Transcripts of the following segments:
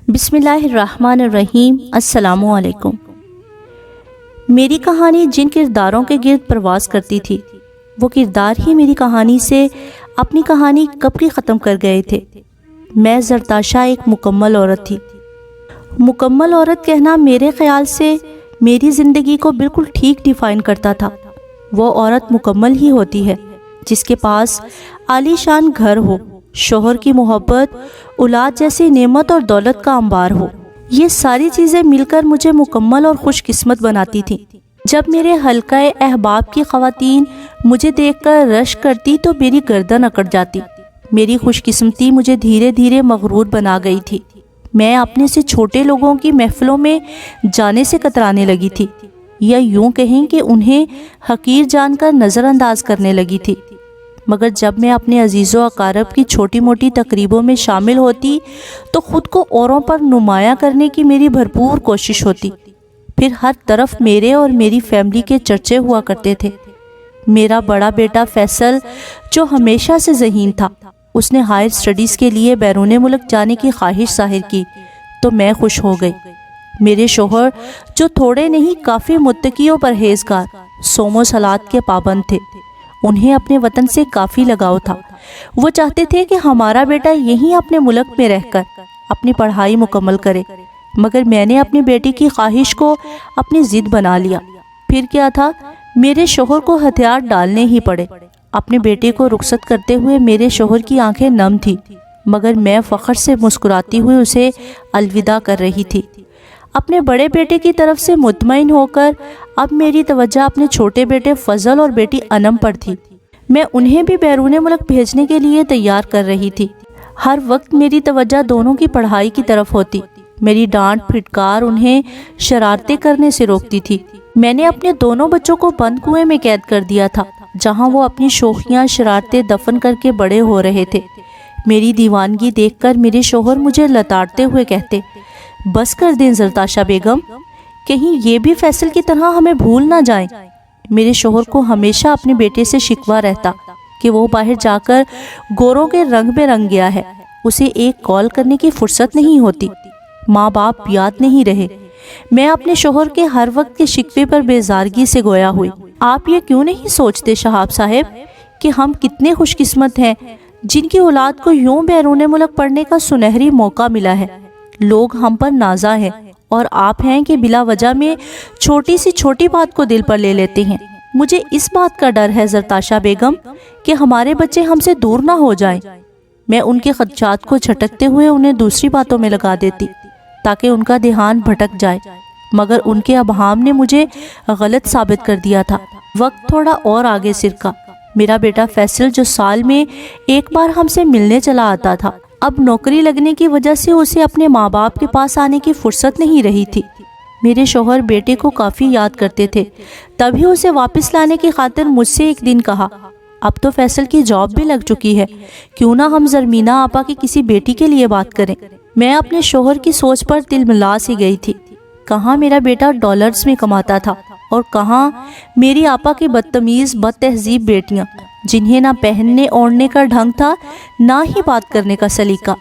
बिस्मिल्लाहिर्रहमानिर्रहीम। अस्सलाम वालेकुम। मेरी कहानी जिन किरदारों के गिर्द परवास करती थी वो किरदार ही मेरी कहानी से अपनी कहानी कब की ख़त्म कर गए थे। मैं ज़रताशा एक मुकम्मल औरत थी। मुकम्मल औरत कहना मेरे ख़्याल से मेरी ज़िंदगी को बिल्कुल ठीक डिफ़ाइन करता था। वो औरत मुकम्मल ही होती है जिसके पास आलीशान घर हो, शोहर की मोहब्बत, औलाद जैसी नेमत और दौलत का अंबार हो। ये सारी चीज़ें मिलकर मुझे मुकम्मल और खुशकिस्मत बनाती थीं। जब मेरे हल्काए अहबाब की ख़वातीन मुझे देखकर रश करती तो मेरी गर्दन अकड़ जाती। मेरी खुशकिस्मती मुझे धीरे धीरे मगरूर बना गई थी। मैं अपने से छोटे लोगों की महफ़िलों में जाने से कतराने लगी थी, या यूँ कहें कि उन्हें हकीर जानकर नज़रअंदाज करने लगी थी। मगर जब मैं अपने अजीज़ो अकारब की छोटी मोटी तकरीबों में शामिल होती तो ख़ुद को औरों पर नुमायाँ करने की मेरी भरपूर कोशिश होती। फिर हर तरफ मेरे और मेरी फैमिली के चर्चे हुआ करते थे। मेरा बड़ा बेटा फैसल जो हमेशा से ज़हीन था, उसने हायर स्टडीज़ के लिए बैरून मुल्क जाने की ख्वाहिश ज़ाहिर की तो मैं खुश हो गई। मेरे शोहर जो थोड़े नहीं काफ़ी मुत्तकी और परहेज़गार, सोमो सलात के पाबंद थे, उन्हें अपने वतन से काफ़ी लगाव था। वो चाहते थे कि हमारा बेटा यहीं अपने मुल्क में रहकर अपनी पढ़ाई मुकम्मल करे, मगर मैंने अपनी बेटी की ख्वाहिश को अपनी ज़िद बना लिया। फिर क्या था, मेरे शोहर को हथियार डालने ही पड़े। अपने बेटे को रुखसत करते हुए मेरे शोहर की आंखें नम थी, मगर मैं फ़ख्र से मुस्कुराती हुई उसे अलविदा कर रही थी। अपने बड़े बेटे की तरफ से मुतमईन होकर अब मेरी तवज्जो अपने छोटे बेटे फजल और बेटी अनम पर थी। मैं उन्हें भी बैरून मुल्क भेजने के लिए तैयार कर रही थी। हर वक्त मेरी तवज्जो दोनों की पढ़ाई की तरफ होती। मेरी डांट फिटकार उन्हें शरारतें करने से रोकती थी। मैंने अपने दोनों बच्चों को बंद कुएं में कैद कर दिया था, जहां वो अपनी शोखियां शरारतें दफन करके बड़े हो रहे थे। मेरी दीवानगी देखकर मेरे शोहर मुझे लताड़ते हुए कहते, बस कर दें ज़रताशा बेगम, कहीं ये भी फैसल की तरह हमें भूल ना जाएं। मेरे शोहर को हमेशा अपने बेटे से शिकवा रहता कि वो बाहर जाकर गोरों के रंग में रंग गया है, उसे एक कॉल करने की फुर्सत नहीं होती, माँ बाप याद नहीं रहे। मैं अपने शोहर के हर वक्त के शिकवे पर बेजारगी से गोया हुई। आप ये क्यों नहीं सोचते शहाब साहब कि हम कितने खुशकिस्मत हैं जिनकी औलाद को यूं बैरून मुल्क पढ़ने का सुनहरी मौका मिला है। लोग हम पर नाजा हैं और आप हैं कि बिला वजह में छोटी सी छोटी बात को दिल पर ले लेते हैं। मुझे इस बात का डर है ज़रताशा बेगम कि हमारे बच्चे हमसे दूर ना हो जाएं। मैं उनके खदशात को झटकते हुए उन्हें दूसरी बातों में लगा देती ताकि उनका ध्यान भटक जाए, मगर उनके अबहाम ने मुझे गलत साबित कर दिया था। वक्त थोड़ा और आगे सिरका। मेरा बेटा फैसल जो साल में एक बार हमसे मिलने चला आता था, अब नौकरी लगने की वजह से उसे अपने माँ बाप के पास आने की फुर्सत नहीं रही थी। मेरे शोहर बेटे को काफ़ी याद करते थे, तभी उसे वापस लाने की खातिर मुझसे एक दिन कहा, अब तो फैसल की जॉब भी लग चुकी है, क्यों ना हम ज़रमीना आपा की किसी बेटी के लिए बात करें। मैं अपने शोहर की सोच पर तिलमिला सी गई थी। कहाँ मेरा बेटा डॉलर्स में कमाता था और कहाँ मेरी आपा की बदतमीज़ बदतहजीब बेटियाँ, जिन्हें ना पहनने ओढ़ने का ढंग था ना ही बात करने का सलीका।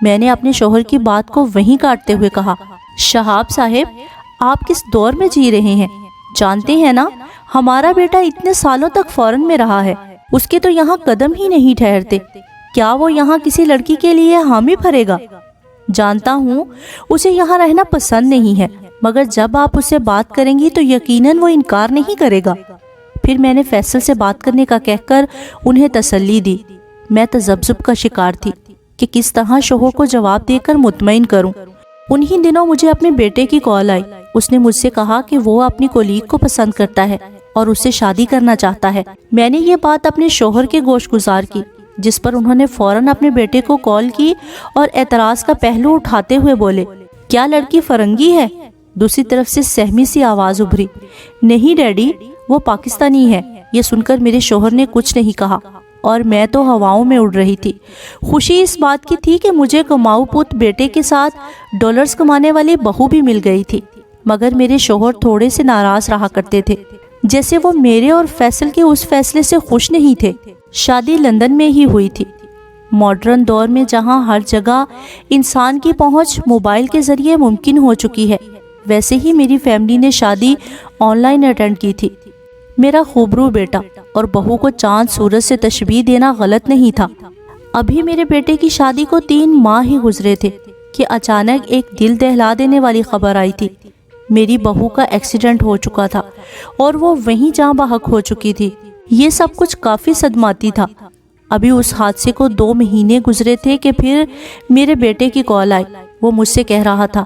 मैंने अपने शोहर की बात को वहीं काटते हुए कहा, शहाब साहब आप किस दौर में जी रहे हैं? जानते हैं ना, हमारा बेटा इतने सालों तक फॉरेन में रहा है, उसके तो यहाँ कदम ही नहीं ठहरते। क्या वो यहाँ किसी लड़की के लिए हामी भरेगा? जानता हूँ उसे यहाँ रहना पसंद नहीं है, मगर जब आप उससे बात करेंगी तो यकीनन वो इनकार नहीं करेगा। फिर मैंने फैसल से बात करने का कहकर उन्हें तसल्ली दी। मैं तजब्जुब का शिकार थी कि किस तरह शोहर को जवाब देकर मुतमईन करूं। उन्हीं दिनों मुझे अपने बेटे की कॉल आई। उसने मुझसे कहा कि वो अपनी कोलीग को पसंद करता है और उससे शादी करना चाहता है। मैंने ये बात अपने शोहर के गोशगुजार की, जिस पर उन्होंने फौरन अपने बेटे को कॉल की और एतराज़ का पहलू उठाते हुए बोले, क्या लड़की फरंगी है? दूसरी तरफ से सहमी सी आवाज़ उभरी, नहीं डैडी, वो पाकिस्तानी है। ये सुनकर मेरे शोहर ने कुछ नहीं कहा और मैं तो हवाओं में उड़ रही थी। खुशी इस बात की थी कि मुझे कमाऊ पुत बेटे के साथ डॉलर्स कमाने वाली बहू भी मिल गई थी, मगर मेरे शोहर थोड़े से नाराज़ रहा करते थे, जैसे वो मेरे और फैसल के उस फैसले से खुश नहीं थे। शादी लंदन में ही हुई थी। ماڈرن دور میں جہاں ہر جگہ انسان کی پہنچ موبائل کے ذریعے ممکن ہو چکی ہے، ویسے ہی میری فیملی نے شادی آن لائن اٹینڈ کی تھی۔ میرا خوبرو بیٹا اور بہو کو چاند سورج سے تشبیہ دینا غلط نہیں تھا۔ ابھی میرے بیٹے کی شادی کو 3 ماہ ہی گزرے تھے کہ اچانک ایک دل دہلا دینے والی خبر آئی تھی۔ میری بہو کا ایکسیڈنٹ ہو چکا تھا اور وہ وہیں جاں بحق ہو چکی تھی۔ یہ سب کچھ کافی صدماتی تھا۔ ابھی اس حادثے کو 2 مہینے گزرے تھے کہ پھر میرے بیٹے کی کال آئی۔ وہ مجھ سے کہہ رہا تھا،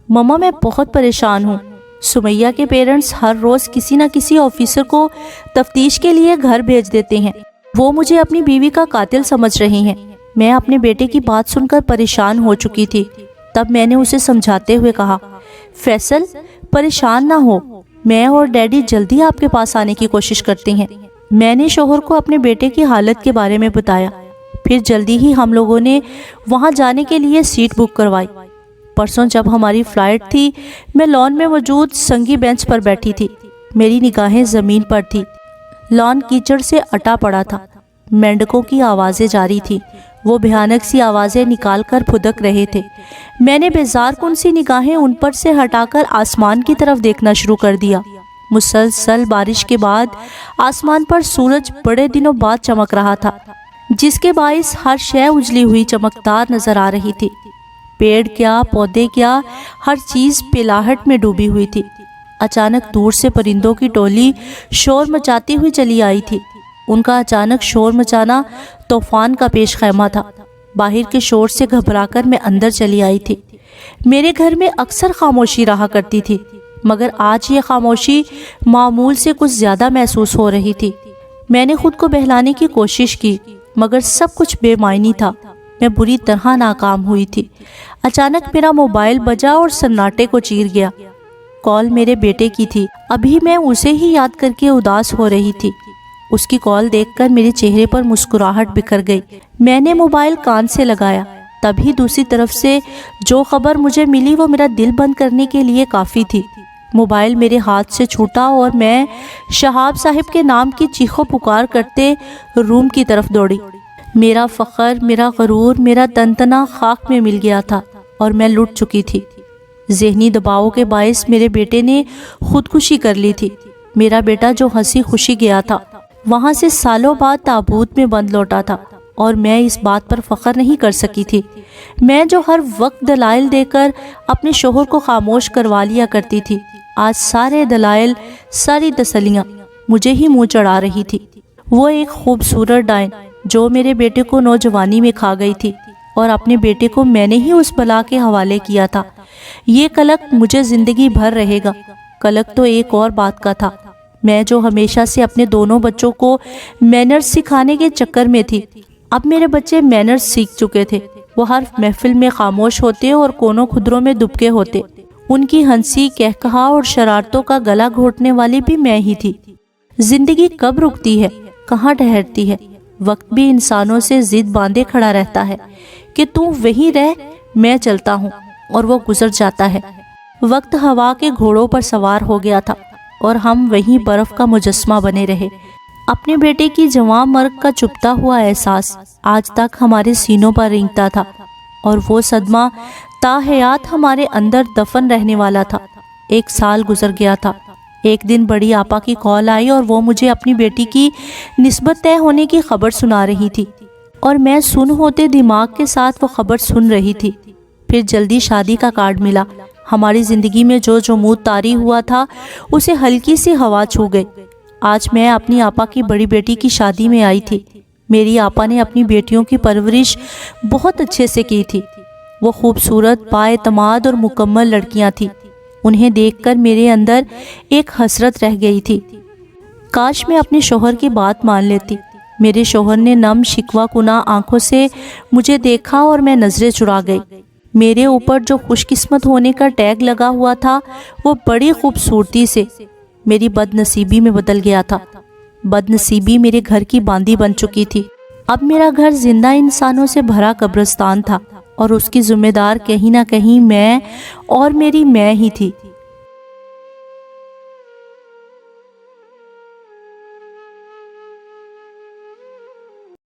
مما میں بہت پریشان ہوں۔ سمیہ کے پیرنٹس ہر روز کسی نہ کسی آفیسر کو تفتیش کے لیے گھر بھیج دیتے ہیں۔ وہ مجھے اپنی بیوی کا قاتل سمجھ رہے ہیں۔ میں اپنے بیٹے کی بات سن کر پریشان ہو چکی تھی۔ تب میں نے اسے سمجھاتے ہوئے کہا، فیصل پریشان نہ ہو، میں اور ڈیڈی جلدی آپ کے پاس آنے کی کوشش کرتے ہیں۔ میں نے شوہر کو اپنے بیٹے کی حالت کے بارے میں بتایا۔ پھر جلدی ہی ہم لوگوں نے وہاں جانے کے لیے سیٹ بک کروائی۔ پرسوں جب ہماری فلائٹ تھی، میں لان میں موجود سنگی بینچ پر بیٹھی تھی۔ میری نگاہیں زمین پر تھی۔ لان کیچڑ سے اٹا پڑا تھا۔ مینڈکوں کی آوازیں جاری تھی۔ وہ بھیانک سی آوازیں نکال کر پھدک رہے تھے۔ میں نے بیزار کن سی نگاہیں ان پر سے ہٹا کر آسمان کی طرف دیکھنا شروع کر دیا۔ مسلسل بارش کے بعد آسمان پر سورج بڑے دنوں بعد چمک رہا تھا، جس کے باعث ہر شے اجلی ہوئی چمکدار نظر آ رہی تھی۔ پیڑ کیا، پودے کیا، ہر چیز پلاہٹ میں ڈوبی ہوئی تھی۔ اچانک دور سے پرندوں کی ٹولی شور مچاتی ہوئی چلی آئی تھی۔ ان کا اچانک شور مچانا طوفان کا پیش خیمہ تھا۔ باہر کے شور سے گھبرا کر میں اندر چلی آئی تھی۔ میرے گھر میں اکثر خاموشی رہا کرتی تھی، مگر آج یہ خاموشی معمول سے کچھ زیادہ محسوس ہو رہی تھی۔ میں نے خود کو بہلانے کی کوشش کی، مگر سب کچھ بے معنی تھا۔ میں بری طرح ناکام ہوئی تھی۔ اچانک میرا موبائل بجا اور سناٹے کو چیر گیا۔ کال میرے بیٹے کی تھی۔ ابھی میں اسے ہی یاد کر کے اداس ہو رہی تھی۔ اس کی کال دیکھ کر میرے چہرے پر مسکراہٹ بکھر گئی۔ میں نے موبائل کان سے لگایا۔ تبھی دوسری طرف سے جو خبر مجھے ملی وہ میرا دل بند کرنے کے لیے کافی تھی۔ موبائل میرے ہاتھ سے چھوٹا اور میں شہاب صاحب کے نام کی چیخو پکار کرتے روم کی طرف دوڑی۔ میرا فخر، میرا غرور، میرا تنتنا خاک میں مل گیا تھا اور میں لٹ چکی تھی۔ ذہنی دباؤ کے باعث میرے بیٹے نے خودکشی کر لی تھی۔ میرا بیٹا جو ہنسی خوشی گیا تھا، وہاں سے سالوں بعد تابوت میں بند لوٹا تھا، اور میں اس بات پر فخر نہیں کر سکی تھی۔ میں جو ہر وقت دلائل دے کر اپنے شوہر کو خاموش کروا لیا کرتی تھی، آج سارے دلائل، ساری تسلیاں مجھے ہی منہ چڑھا رہی تھی۔ وہ ایک خوبصورت ڈائن جو میرے بیٹے کو نوجوانی میں کھا گئی تھی، اور اپنے بیٹے کو میں نے ہی اس بلا کے حوالے کیا تھا۔ یہ کلک مجھے زندگی بھر رہے گا۔ کلک تو ایک اور بات کا تھا۔ میں جو ہمیشہ سے اپنے دونوں بچوں کو مینرز سکھانے کے چکر میں تھی، اب میرے بچے مینرز سیکھ چکے تھے۔ وہ ہر محفل میں خاموش ہوتے اور کونوں خدروں میں دبکے ہوتے۔ ان کی ہنسی، کہکہا اور شرارتوں کا گلا گھونٹنے والی بھی میں ہی تھی۔ زندگی کب رکتی ہے، کہاں ٹھہرتی ہے؟ وقت بھی انسانوں سے ضد باندھے کھڑا رہتا ہے کہ تو وہیں رہ، میں چلتا ہوں، اور وہ گزر جاتا ہے۔ وقت ہوا کے گھوڑوں پر سوار ہو گیا تھا اور ہم وہیں برف کا مجسمہ بنے رہے۔ اپنے بیٹے کی جوان مرگ کا چپتا ہوا احساس آج تک ہمارے سینوں پر رینگتا تھا، اور وہ صدمہ تا حیات ہمارے اندر دفن رہنے والا تھا۔ 1 سال گزر گیا تھا۔ ایک دن بڑی آپا کی کال آئی اور وہ مجھے اپنی بیٹی کی نسبت طے ہونے کی خبر سنا رہی تھی، اور میں سن ہوتے دماغ کے ساتھ وہ خبر سن رہی تھی۔ پھر جلدی شادی کا کارڈ ملا۔ ہماری زندگی میں جو جمود طاری ہوا تھا اسے ہلکی سی ہوا چھو گئی۔ آج میں اپنی آپا کی بڑی بیٹی کی شادی میں آئی تھی۔ میری آپا نے اپنی بیٹیوں کی پرورش بہت اچھے سے کی تھی۔ وہ خوبصورت، بااعتماد اور مکمل لڑکیاں تھیں۔ انہیں دیکھ کر میرے اندر ایک حسرت رہ گئی تھی، کاش میں اپنے شوہر کی بات مان لیتی۔ میرے شوہر نے نم شکوہ کناں آنکھوں سے مجھے دیکھا اور میں نظریں چرا گئی۔ میرے اوپر جو خوش قسمت ہونے کا ٹیگ لگا ہوا تھا وہ بڑی خوبصورتی سے میری بد نصیبی میں بدل گیا تھا۔ بد نصیبی میرے گھر کی باندی بن چکی تھی۔ اب میرا گھر زندہ انسانوں سے بھرا قبرستان تھا، اور اس کی ذمہ دار کہیں نہ کہیں میں اور میری میں ہی تھی۔